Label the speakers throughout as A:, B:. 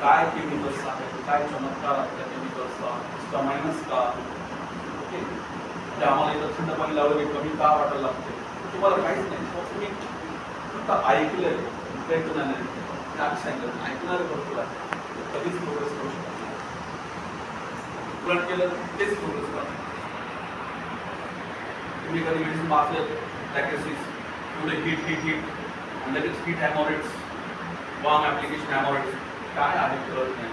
A: काय केमिकल्स आहेत, काय चमत्कार आपल्या केमिकल्सचा, इसका मायनस का, ओके, म्हणजे आम्हाला इथं थंड पाणी लावलं की कमी का वाटायला लागते, तुम्हाला काहीच नाही. तुम्ही फक्त ऐकलंय, प्रयत्न नाही, आम्ही सांगितलं ऐकणारे भरपूर आहे, कधीच प्रोग्रेस करू शकत नाही. उलट केलं तेच प्रोग्रेस करणार. तुम्ही कधी मेडिसिन वाचलं लॅकेसिस, पुढे हिट आणि लगेच हिट हॅमोरेट्स, वॉर्म ॲप्लिकेशन हॅमोरेट्स, काय आहे कळत नाही.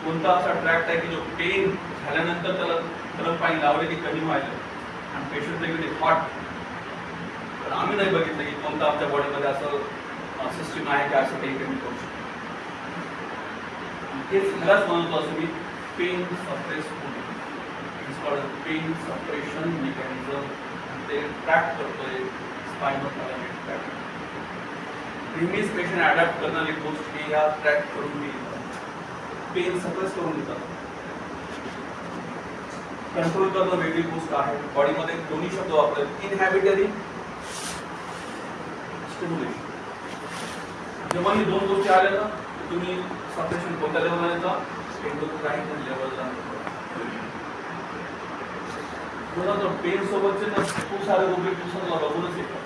A: कोणता असा ट्रॅक्ट आहे की जो पेन झाल्यानंतर त्याला गरम पाणी लावले की कमी व्हायला आणि पेशंट वेगळे हॉट. तर आम्ही नाही बघितलं की कोणतं आमच्या बॉडीमध्ये असं सिस्टीम आहे की असं काही कमी करू शकतो. तेच मलाच म्हणतो असं मी पेन सप्रेस होणे, पेन सप्रेशन मेकॅनिझम ते ट्रॅक करतोय स्पायनल ट्रॅक. नेहमीच पेशंट अडॅप्ट करणारी गोष्ट ही ह्या ट्रॅक करून घेतात, पेन सप्रेस करून घेतात. कंट्रोल करणं वेगळी गोष्ट आहे. बॉडीमध्ये दोन्ही शब्द वापरतात, इनहॅबिटरी, स्टिम्युलेशन. जेव्हा ही दोन गोष्टी आल्या ना तुम्ही सप्रेशन कोणत्या लेवलला येता, एंडोक्राइन लेवलला. पेन सोबतचे ना खूप सारे रोगी दिवसाला बघूनच येतात.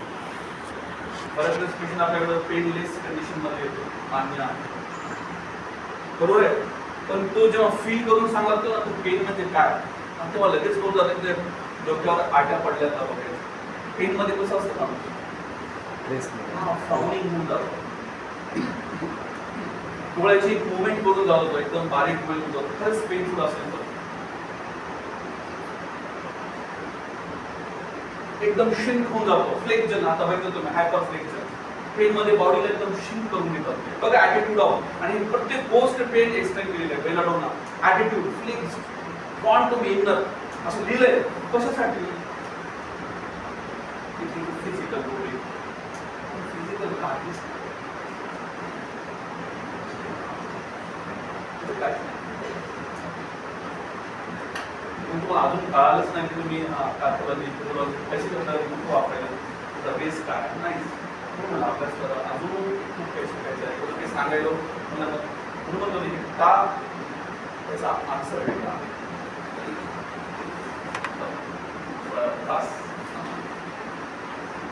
A: बऱ्याच वेळेस पेशंट आपल्याकडे पेनलेस कंडिशन मध्ये येतो, मान्य आहे, बरोबर आहे. पण तो जेव्हा फील करून सांगला ना तो पेन म्हणजे काय, तेव्हा लगेच करून जातं की डोक्यावर आट्या पडल्या का वगैरे. पेन मध्ये कसं असतं ना, फ्राउनिंग होऊन जातं, डोळ्याची एक मुवमेंट करून जात होतो, एकदम बारीक मुवमेंट होत होतं. खरंच पेनफुल असेल तर एकदम शिंक होऊन जातो. फ्लेक्जन, आता बघितलं तुम्ही हायपर फ्लेक्जन, पेन मध्ये बॉडीला एकदम शिंक करून घेतात बघा. ॲटिट्यूड ऑफ आणि प्रत्येक गोष्ट पेन एक्सप्लेन केलेली आहे belladonna. Attitude, flex, want to be inner असं लिहिलंय. कशासाठी? फिजिकल बॉडी, फिजिकल काहीच काय तुम्हाला अजून कळालंच नाही की तुम्ही पॅथॉलॉजी कशी करणार वापरायला बेस काय नाही. मला अभ्यास करा, अजून खूप काही शिकायचं आहे, काही सांगायला म्हणून म्हणतो मी का त्याचा आन्सर वेगळा.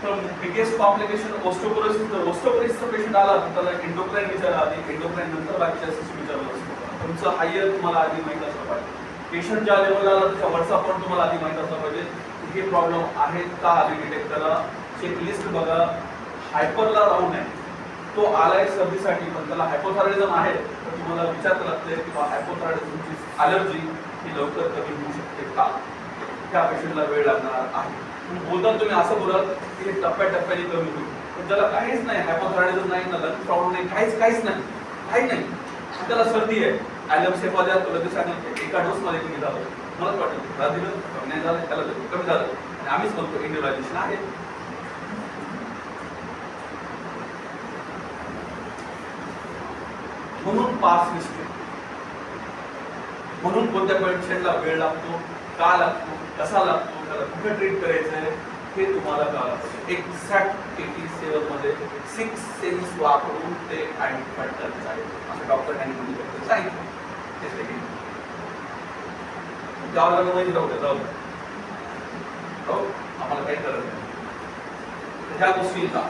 A: तर बिगेस्ट कॉम्प्लिकेशन ओस्टोपोरोसिस. जर ओस्टोपोरोसिसचा पेशंट आला तर त्याला एंडोक्राइन विचारा आधी, एंडोक्राइन नंतर बाकीच्या सिस्टम विचारलं असतं. तुमचं हायर तुम्हाला आधी माहीत असलं पाहिजे. पेशंट ज्या लेवलला आला त्याच्या वरचा पण तुम्हाला आधी माहीत असलं पाहिजे. हे प्रॉब्लेम आहेत का आधी डिटेक्ट करा, चेकलिस्ट बघा. हायपरला राहू नये. तो आलाय सर्दीसाठी पण त्याला हायपोथायरॉइडिझम आहे तर तुम्हाला विचार करायला लागते की हायपोथायरॉइडिझमची ॲलर्जी ही लवकर कमी होऊ शकते का. त्या पेशंटला वेळ लागणार आहे. बोलताना तुम्ही असं बोलाल की हे टप्प्याटप्प्याने कमी होईल, पण त्याला काहीच नाही, हायपोथायरॉइडिझम नाही ना, लंग प्रॉब्लेम नाही, काहीच नाही, काही नाही, त्याला सर्दी आहे. ॲलम सेफाजा लगेच सांगितलं एका डोसमध्ये कमी झालं. मलाच वाटतं त्याला दिलं कमी नाही झालं, त्याला कमी झालं आणि आम्हीच म्हणतो इंडिव्हिज्युअलायझेशन आहे. म्हणून पास हिस्ट्री, म्हणून कोणत्या पेशंटला वेळ लागतो, का लागतो, कसा लागतो, त्याला कुठे ट्रीट करायचंय हे तुम्हाला कळालं पाहिजे. एक्झॅक्ट 87 मध्ये 6 सेन्स वापरून ते आयडेंटिफाय करायचं आहे असं डॉक्टर हॅनी सांगितलं. जावं माहिती जाऊ द्या, आम्हाला काही करत नाही ह्या गोष्टी येतात.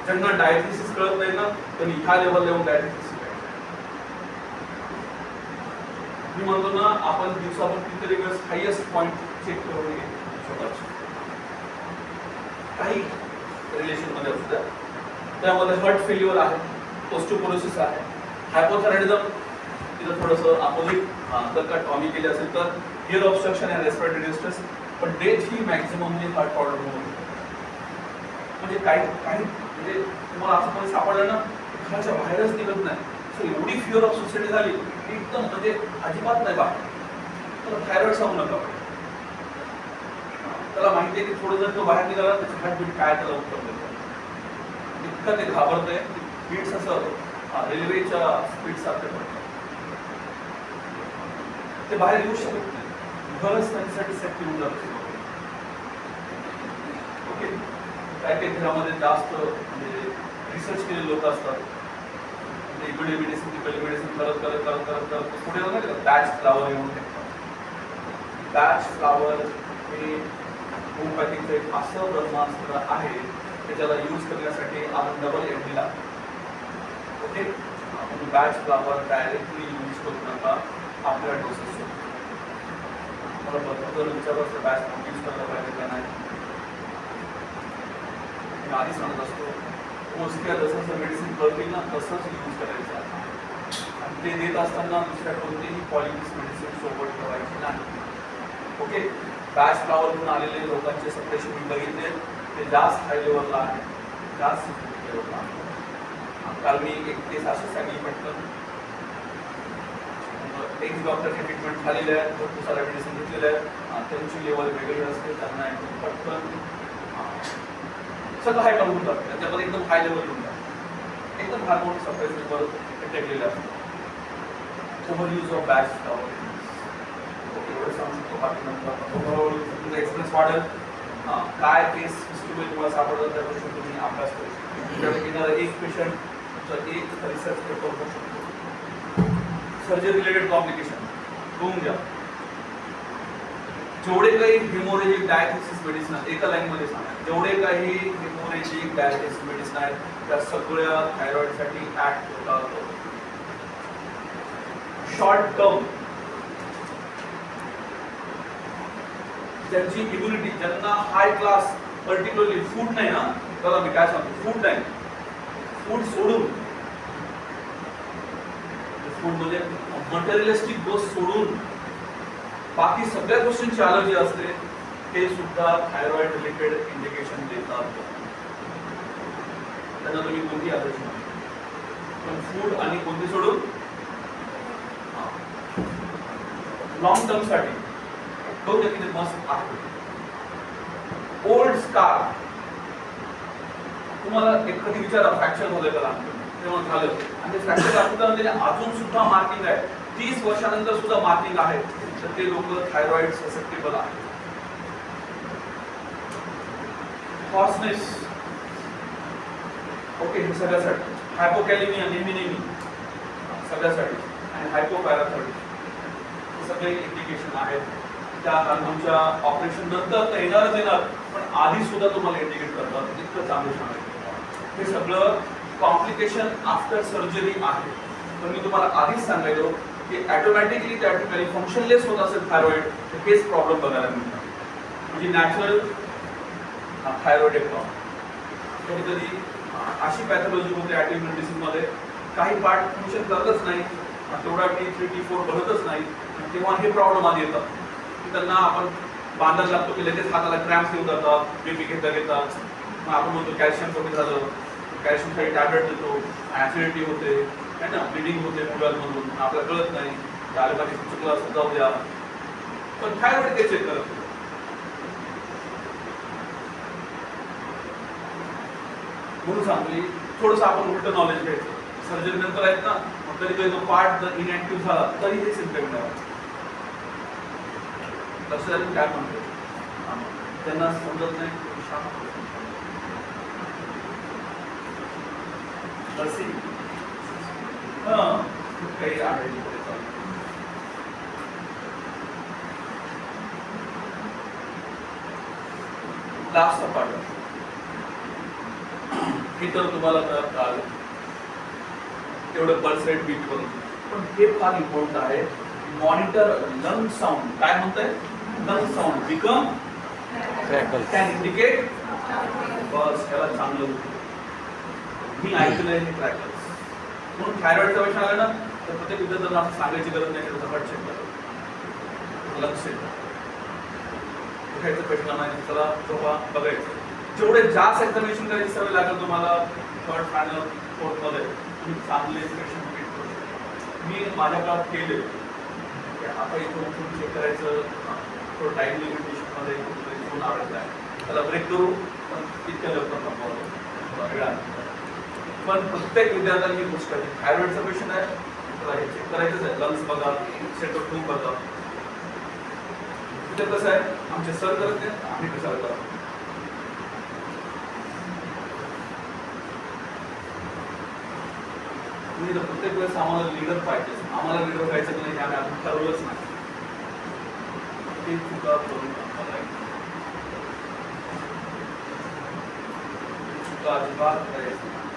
A: ज्यांना डायबिटीस कळत नाही ना त्यांनी ह्या लेवलला येऊन डायबिटीस मी म्हणतो ना, आपण दिवसातून कितीतरी वेळेस हायएस्ट पॉइंट चेक करून स्वतःच काही रिलेशन मध्ये असू द्या. त्यामध्ये हार्ट फेल्युअर आहे, ओस्टिओपोरोसिस आहे, हायपोथायरॉइडिझम तिथं थोडंसं अपोजिट जर का टॉमी केली असेल तर एअर ऑब्स्ट्रक्शन आणि रेस्पिरेटरी डिस्ट्रेस. पण डेथ ही मॅक्झिमम हार्ट प्रॉब्लेम होऊन म्हणजे काही म्हणजे तुम्हाला असं कोणी सापडलं ना घराच्या बाहेरच निघत नाही. एवढी फिअर ऑफ सोसायटी झाली एकदम म्हणजे अजिबात नाही बाहेर. तर थायरॉइड सांगू नका. त्याला माहिती आहे की थोडं जर तो बाहेर निघाला त्याची हार्टबीट काय त्याला उत्तर देतो. इतकं ते घाबरतंय. बीट्स असं रेल्वेच्या स्पीड सारखे पडतात. ते बाहेर येऊ शकत नाही. घरच त्यांच्यासाठी सेफ्टी होऊन जातं. ओके, काही काही घरामध्ये जास्त म्हणजे रिसर्च केलेले लोक असतात. इंटरमिडिएट मेडिसिन टिपिकल मेडिसिन करत करत करत करत करत पुढे जाणार का बॅच फ्लावर येऊन टाकतात. बॅच फ्लावर हे होमिओपॅथीचं एक असं ब्रह्मास्त्र आहे की त्याला यूज करण्यासाठी आपण डबल एम दिला. ओके, आपण बॅच फ्लावर डायरेक्टली यूज करू नका आपल्या डोसेस. मला बद्दल विचारलं बॅच यूज करायला पाहिजे का नाही. मी आधी सांगत असतो मोजक्या जसं मेडिसिन कळतील ना तसंच यूज करायचं आणि ते देत असताना दुसऱ्या कोणतेही पॉलिटिक्स मेडिसिन सोबत ठेवायची नाही. ओके, बॅच फ्लावरवरून आलेले लोकांचे सप्रेशन मी बघितले ते जास्त हाय लेवलला आहे, जास्त लेवलला आहे. काल मी एक केस अशी सांगितली पटकन एक डॉक्टरचे ट्रीटमेंट झालेले आहे, भरपूर साऱ्या मेडिसिन घेतलेले आहेत, त्यांची लेवल वेगळी असते, त्यांना एकदम पटकन सगळं हाय करून टाकतात, त्याच्यामध्ये एकदम हाय लेवल येऊन जातात, एकदम हार्मोन सप्रेशनवर टेकलेले असतात. Over use of batch flower एवढं सांगू शकतो. बाकी नंतर तुमचा एक्सपिरियन्स वाढेल. काय केस हिस्ट्री तुम्हाला सापडलं त्या गोष्टी तुम्ही अभ्यास करू शकतो. येणारा एक पेशंट तुमचा एक रिसर्च पेपर होऊ शकतो. सर्जरी रिलेटेड कॉम्प्लिकेशन होऊन घ्या. जेवढे काही हेमोरेजिक डायलिसिस मेडिसिन आहेत एका लाईनमध्ये सांगा, जेवढे काही हेमोरेजिक डायलिसिस मेडिसिन आहेत त्या सगळ्या थायरॉइडसाठी ऍक्ट होतात. शॉर्ट टर्म ज्यांची इम्युनिटी, ज्यांना हाय क्लास पर्टिक्युलरली फूड नाही ना, बघा मी काय सांगतो, फूड नाही, फूड सोडून फूड म्हणजे मटेरियलिस्टिक गोष्ट सोडून बाकी सगळ्या गोष्टींची अलर्जी असते, ते सुद्धा थायरॉइड रिलेटेड इंडिकेशन देतात. त्यांना तुम्ही कोणती अलर्जी नाही, पण फूड आणि कोणती सोडून लॉंग टर्म साठी किती मस्त आहे. ओल्ड स्कार तुम्हाला एक कधी विचारा फ्रॅक्चर झालं का तेव्हा झालं आणि ते फ्रॅक्चर दाखवताना त्याने अजून सुद्धा मार्किंग आहे, 30 वर्षानंतर सुद्धा मार्किंग आहे, तर ते लोक थायरॉइड ससेप्टेबल आहेत. हॉर्सनेस ओके, हे सगळ्यासाठी. हायपोकॅलिमिया नेहमी सगळ्यासाठी आणि हायपोपॅराथायरॉइड हे सगळे इंडिकेशन आहेत. त्या हार्मोनच्या ऑपरेशन नंतर येणारच येणार, पण आधी सुद्धा तुम्हाला इंडिकेट करतात, इतकं चांगलं सांगायचं. हे सगळं कॉम्प्लिकेशन आफ्टर सर्जरी आहे. पण मी तुम्हाला आधीच सांगायलो की ऑटोमॅटिकली त्या ठिकाणी फंक्शनलेस होत असेल थायरॉइड, तर हेच प्रॉब्लेम बघायला मिळतात. म्हणजे नॅचरल थायरॉइड एक प्रॉब्लेम. कधी कधी अशी पॅथॉलॉजी होते ॲक्टिव्ह मेडिसिनमध्ये, काही पार्ट फंक्शन करतच नाही, तेवढा T3 T4 बनतच नाही, तेव्हा हे प्रॉब्लेम आधी येतात. त्यांना आपण बांधायला लागतो की लगेच हाताला क्रॅम्प्स येऊन जातात, बीपी घेता घेतात. मग आपण म्हणतो कॅल्शियम कमी झालं, कॅल्शियमसाठी टॅबलेट देतो, ऍसिडिटी होते, आहे ना, ब्लिडिंग होते मुलांमधून, आपल्याला कळत नाही, आलेपाठी चुकला असं जाऊ द्या. पण थायरॉइड ते चेक करत म्हणून सांगली थोडंसं आपण उलट नॉलेज घ्यायचं. सर्जरी नंतर आहेत ना, तरी तो पार्ट जर इनॅक्टिव्ह झाला तरी हे सिम्पटम द्यावा. लक्षात काय म्हणतो त्यांना समजत नाही. काही आढळली लास्ट पार्ट हे तर तुम्हाला कळालं तेवढं पल्स रेट बीट करून, पण हे फार इम्पॉर्टंट आहे. Monitor lung sound. काय म्हणताय? Lung sound become can indicate. बस याला चांगलं होतं. मी ऐकलंय हे क्रॅकर्स. म्हणून थायरॉइडचा विषय आला ना तर प्रत्येक विद्यार्थ्यांना असं सांगायची गरज नाही, त्याचा हार्ट चेक करा, लंग चेक करा. उठायचं पेशंटला नाही, चला झोपा, बघायचं. जेवढे जास्त एक्झामिनेशन करायची सवय लागेल तुम्हाला थर्ड फायनल फोर्थमध्ये, तुम्ही चांगले पेशंट ट्रीट करू शकता. मी माझ्या काळात केले. आता इथून उठून चेक करायचं, थोडं टाईम लिमिटेशनमध्ये इथून आवडत आहे, त्याला ब्रेक करू, पण इतक्या लवकर थांबवलं वेळा. पण प्रत्येक विद्यार्थ्यांनी ही गोष्ट आहे, थायरॉइडचा पेशंट आहे, त्याला हे चेक करायचंच आहे. लंग्स बघा, सेटअप टूब बघा. तिथे कसं आहे, आमचे सर करत नाही, आम्ही कशाला करतो. तुम्ही तर प्रत्येक वेळेस आम्हाला लीडर पाहिजे, आम्हाला लीडर व्हायचं की नाही हे आम्ही अजून ठरवलंच नाही. ते चुका करून नका. चुका अजिबात करायचं नाही.